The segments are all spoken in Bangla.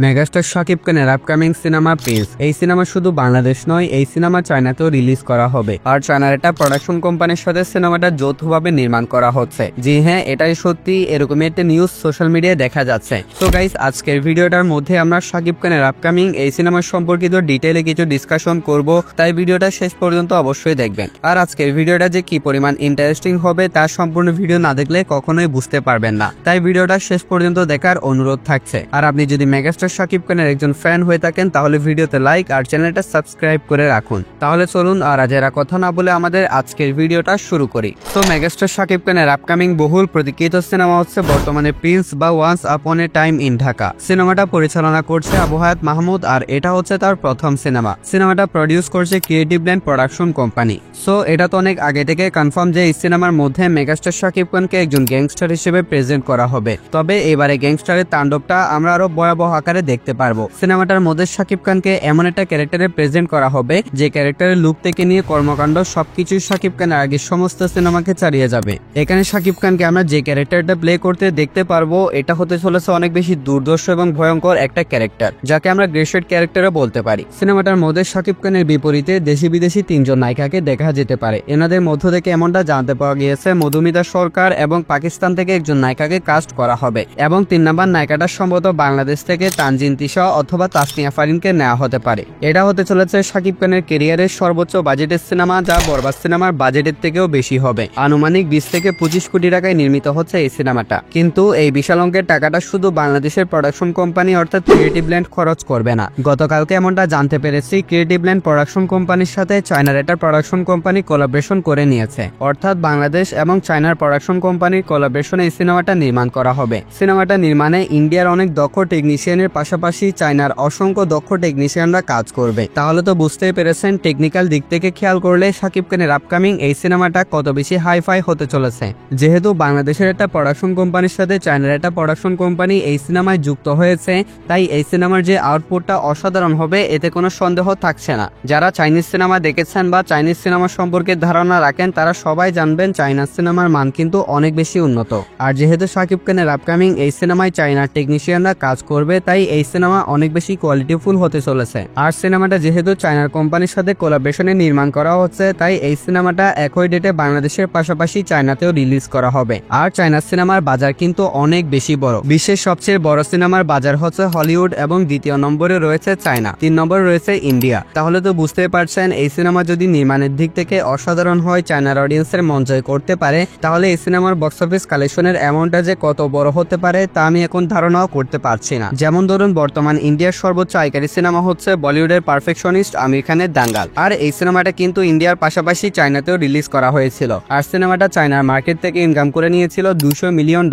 মেগাস্টার শাকিব খানের আপকামিং সিনেমা প্রিন্স। এই সিনেমা শুধু বাংলাদেশ নয়, এই সিনেমা চায়নাতেও রিলিজ করা হবে। আর চায়নার একটা প্রোডাকশন কোম্পানির সাথে সিনেমাটা যৌথভাবে নির্মাণ করা হচ্ছে। জি হ্যাঁ, এটাই সত্যি, এরকমই একটা নিউজ সোশ্যাল মিডিয়ায় দেখা যাচ্ছে। তো গাইস, আজকের ভিডিওটার মধ্যে আমরা শাকিব খানের আপকামিং এই সিনেমা সম্পর্কিত ডিটেইলে কিছু ডিসকাশন করব, তাই ভিডিওটা শেষ পর্যন্ত অবশ্যই দেখবেন। আর আজকের ভিডিওটা যে কি পরিমাণ ইন্টারেস্টিং হবে তা সম্পূর্ণ ভিডিও না দেখলে কখনোই বুঝতে পারবেন না, তাই ভিডিওটা শেষ পর্যন্ত দেখার অনুরোধ থাকছে। আর আপনি যদি মেগাস্টার শাকিব খানের একজন ফ্যান হয়ে থাকেন তাহলে ভিডিওতে লাইক আর চ্যানেলটা সাবস্ক্রাইব করে রাখুন। তাহলে চলুন আর আজেরা কথা না বলে আমাদের আজকের ভিডিওটা শুরু করি। তো মেগাস্টার শাকিব খানের আপকামিং বহুল প্রতীক্ষিত সিনেমা হচ্ছে বর্তমানে প্রিন্স বা once upon A time in Dhaka. সিনেমাটা পরিচালনা করছে আবু হায়াত মাহমুদ আর এটা হচ্ছে তার প্রথম সিনেমা। সিনেমাটা প্রডিউস করছে creative land production company. So এটা তো অনেক আগে থেকে কনফার্ম যে এই সিনেমার মধ্যে মেগাস্টার শাকিব খানকে একজন গ্যাংস্টার হিসেবে প্রেজেন্ট করা হবে। তবে এবারে গ্যাংস্টারের তাণ্ডবটা আমরা আরো ভয়াবহ আকারে দেখতে পারবো। সিনেমাটার মধ্যে শাকিব খানকে এমন একটা ক্যারেক্টারে প্রেজেন্ট করা হবে যে ক্যারেক্টারের লুক থেকে নিয়ে কর্মকাণ্ড সবকিছু শাকিব খানের আগে সমস্ত সিনেমাকে ছাড়িয়ে যাবে। এখানে শাকিব খানকে আমরা যে ক্যারেক্টারটা প্লে করতে দেখতে পারবো এটা হতে চলেছে অনেক বেশি দুর্ধর্ষ এবং ভয়ঙ্কর একটা ক্যারেক্টার, যাকে আমরা গ্রেটেড ক্যারেক্টারও বলতে পারি। সিনেমাটার মধ্যে শাকিব খানের বিপরীতে দেশি বিদেশি তিনজন নায়িকাকে দেখা যেতে পারে। এনাদের মধ্য থেকে এমনটা জানতে পাওয়া গিয়েছে মধুমিতা সরকার এবং পাকিস্তান থেকে একজন নায়িকাকে কাস্ট করা হবে এবং 3 নাম্বার নায়িকাটা সম্ভবত বাংলাদেশ থেকে তানজিন তিশা অথবা তাসনিয়া ফারিনকে নেওয়া হতে পারে। এটা হতে চলেছে শাকিব খানের ক্যারিয়ারের সর্বোচ্চ বাজেটের সিনেমা, যা বরবাদ সিনেমার বাজেটের থেকেও বেশি হবে। আনুমানিক 20 থেকে 25 কোটি টাকায় নির্মিত হচ্ছে এই সিনেমাটা। কিন্তু এই বিশাল অঙ্কের টাকাটা শুধু বাংলাদেশের প্রোডাকশন কোম্পানি অর্থাৎ ক্রিয়েটিভ ল্যান্ড খরচ করবে না। গতকালকে এমনটা জানতে পেরেছি ক্রিয়েটিভ ল্যান্ড প্রোডাকশন কোম্পানির সাথে চায়নার একটা প্রোডাকশন কোম্পানি কোলাবরেশন করে নিয়েছে, অর্থাৎ বাংলাদেশ এবং চায়নার প্রোডাকশন কোম্পানির কোলাবরেশনে এই সিনেমাটা নির্মাণ করা হবে। সিনেমাটা নির্মাণে ইন্ডিয়ার অনেক দক্ষ টেকনিশিয়ানের পাশাপাশি চায়নার অসংখ্য দক্ষ টেকনিশিয়ানরা কাজ করবে। তাহলে তো বুঝতেই পেরেছেন টেকনিক্যাল দিক থেকে খেয়াল করলে শাকিব খানের আপকামিং এই সিনেমাটা কত বেশি হাইফাই হতে চলেছে। যেহেতু বাংলাদেশের একটা প্রোডাকশন কোম্পানির সাথে চায়নার একটা প্রোডাকশন কোম্পানি এই সিনেমায় যুক্ত হয়েছে, তাই এই সিনেমার যে আউটপুটটা অসাধারণ হবে এতে কোনো সন্দেহ থাকছে না। যারা চাইনিজ সিনেমা দেখেছেন বা চাইনিজ সিনেমা সম্পর্কে ধারণা রাখেন তারা সবাই জানবেন চাইনার সিনেমার মান কিন্তু অনেক বেশি উন্নত। আর যেহেতু শাকিব খানের আপকামিং এই সিনেমায় চায়নার টেকনিশিয়ানরা কাজ করবে, তাই এই সিনেমা অনেক বেশি কোয়ালিটিফুল হতে চলেছে। আর সিনেমাটা যেহেতু চায়নার কোম্পানির সাথে কোলাবরেশনে নির্মাণ করা হচ্ছে, তাই এই সিনেমাটা একই ডেটে বাংলাদেশের পাশাপাশি চায়নাতেও রিলিজ করা হবে। আর চায়নার সিনেমার বাজার কিন্তু অনেক বেশি বড়। বিশ্বের সবচেয়ে বড় সিনেমার বাজার হচ্ছে হলিউড এবং দ্বিতীয় নম্বরে রয়েছে চায়না, 3 নম্বরে রয়েছে ইন্ডিয়া। তাহলে তো বুঝতেই পারছেন এই সিনেমা যদি নির্মাণের দিক থেকে অসাধারণ হয়, চায়নার অডিয়েন্সের মন জয় করতে পারে, তাহলে এই সিনেমার বক্স অফিস কালেকশনের অ্যামাউন্টটা যে কত বড় হতে পারে তা আমি এখন ধারণাও করতে পারছি না। যেমন ধরুন বর্তমান ইন্ডিয়ার সর্বোচ্চ আয়কারী সিনেমা হচ্ছে বলিউডের পারফেকশনিস্ট আমির খানের দাঙ্গাল। আর এই সিনেমাটা কিন্তু ইন্ডিয়ার পাশাপাশি চায়নাতেও রিলিজ করা হয়েছিল। আর সিনেমাটা চায়নার মার্কেট থেকে ইনকাম করে নিয়েছিল $200 মিলিয়ন,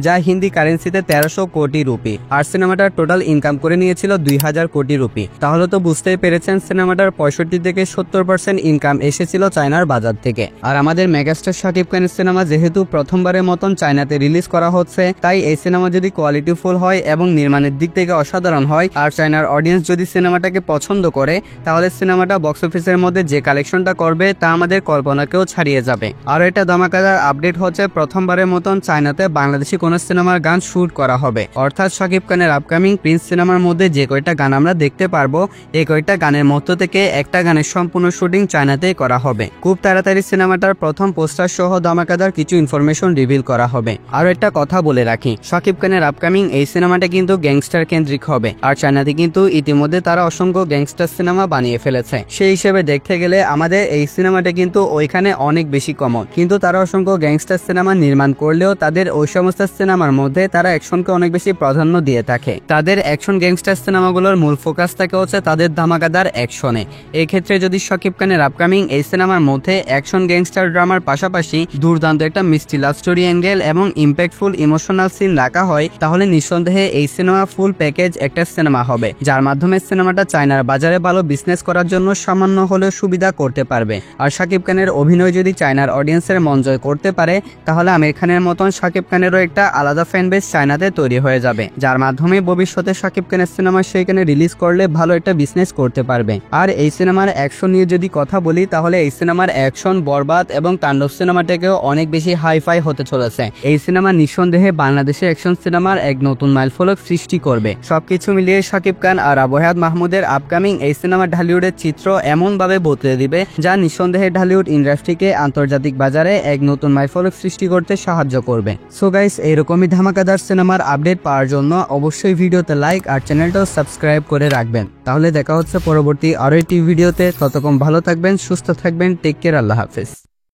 যা হিন্দি কারেন্সিতে 1300 কোটি রুপি। আর সিনেমাটার টোটাল ইনকাম করে নিয়েছিল 2000 কোটি রুপি। তাহলে তো বুঝতেই পেরেছেন সিনেমাটার 65 থেকে 70% ইনকাম এসেছিল চায়নার বাজার থেকে। আর আমাদের মেগাস্টার শাকিব খানের সিনেমা যেহেতু প্রথমবারের মতন চায়নাতে রিলিজ করা হচ্ছে, তাই এই সিনেমা যদি কোয়ালিটিফুল হয় এবং নির্মাণের দিক থেকে অসাধারণ হয় আর চায়নার অডিয়েন্স যদি সিনেমাটাকে পছন্দ করে, তাহলে সিনেমাটা বক্স অফিসের মধ্যে যে কালেকশনটা করবে তা আমাদের কল্পনাকেও ছাড়িয়ে যাবে। আর এটা ধামাকাদার আপডেট হচ্ছে প্রথমবারের মতন চায়নাতে বাংলাদেশি কোন সিনেমার গান শুট করা হবে, অর্থাৎ শাকিব খানের আপকামিং প্রিন্স সিনেমার মধ্যে যে কয়টা গান আমরা দেখতে পারবো, এই কয়টা গানের মধ্য থেকে একটা গানের সম্পূর্ণ শুটিং চায়নাতেই করা হবে। খুব তাড়াতাড়ি সিনেমাটার প্রথম পোস্টার সহ ধামাকাদার কিছু ইনফরমেশন রিভিল করা হবে। আর একটা কথা বলে রাখি, শাকিব খানের আপকামিং এই সিনেমাটা কিন্তু গ্যাংস্টার কেন্দ্রিক হবে। আর চায়নাতে কিন্তু ইতিমধ্যে তারা অসংখ্য গ্যাংস্টার সিনেমা বানিয়ে ফেলেছে। সেই হিসেবে দেখতে গেলে আমাদের এই সিনেমাটা কিন্তু ওইখানে অনেক বেশি কমন। কিন্তু তারা অসংখ্য গ্যাংস্টার সিনেমা নির্মাণ করলেও তাদের ওই সমস্ত সিনেমার মধ্যে তারা অ্যাকশনকে অনেক বেশি প্রাধান্য দিয়ে থাকে। তাদের অ্যাকশন গ্যাংস্টার সিনেমাগুলোর মূল ফোকাস থাকে হচ্ছে তাদের ধামাকাদার অ্যাকশনে। এই ক্ষেত্রে যদি শাকিব খানের আপকামিং এই সিনেমার মধ্যে অ্যাকশন গ্যাংস্টার ড্রামার পাশাপাশি দুর্দান্ত একটা মিষ্টি লাভ স্টোরি অ্যাঙ্গেল এবং ইম্প্যাক্টফুল ইমোশনাল সিন রাখা হয়, তাহলে নিঃসন্দেহে এই সিনেমা ফুল প্যাকেজ একটা সিনেমা হবে, যার মাধ্যমে সিনেমাটা চায়নার বাজারে ভালো বিজনেস করার জন্য সামান্য হলেও সুবিধা করতে পারবে। আর শাকিব খানের অভিনয় যদি চায়নার অডিয়েন্সের মন জয় করতে পারে, তাহলে আমির খানের মতন শাকিব খানেরও একটা আলাদা ফ্যান বেস চায়নাতে তৈরি হয়ে যাবে, যার মাধ্যমে ভবিষ্যতে শাকিব খানের সিনেমা সেইখানে রিলিজ করলে ভালো একটা বিজনেস করতে পারবে। আর এই সিনেমার অ্যাকশন নিয়ে যদি কথা বলি, তাহলে এই সিনেমার অ্যাকশন বরবাদ এবং তাণ্ডব সিনেমাটাকেও অনেক বেশি হাইফাই হতে চলেছে। এই সিনেমা নিঃসন্দেহে বাংলাদেশের অ্যাকশন সিনেমার এক নতুন মাইলফলক সৃষ্টি করবে। করবে। সবকিছু মিলিয়ে শাকিব খান আর আবু হায়াত মাহমুদের আপকামিং এই সিনেমা ঢালিউডের চিত্র এমন ভাবে বদলে দিবে যা নিঃসন্দেহে ঢালিউড ইন্ডাস্ট্রিকে আন্তর্জাতিক বাজারে এক নতুন মাইলফলক সৃষ্টি করতে সাহায্য করবে। সো গাইস, এইরকমই ধামাকাদার সিনেমার আপডেট পাওয়ার জন্য অবশ্যই ভিডিওতে লাইক আর চ্যানেলটাও সাবস্ক্রাইব করে রাখবেন। তাহলে দেখা হচ্ছে পরবর্তী আরো একটি ভিডিওতে। ততক্ষণ ভালো থাকবেন, সুস্থ থাকবেন, টেক কেয়ার, আল্লাহ হাফেজ।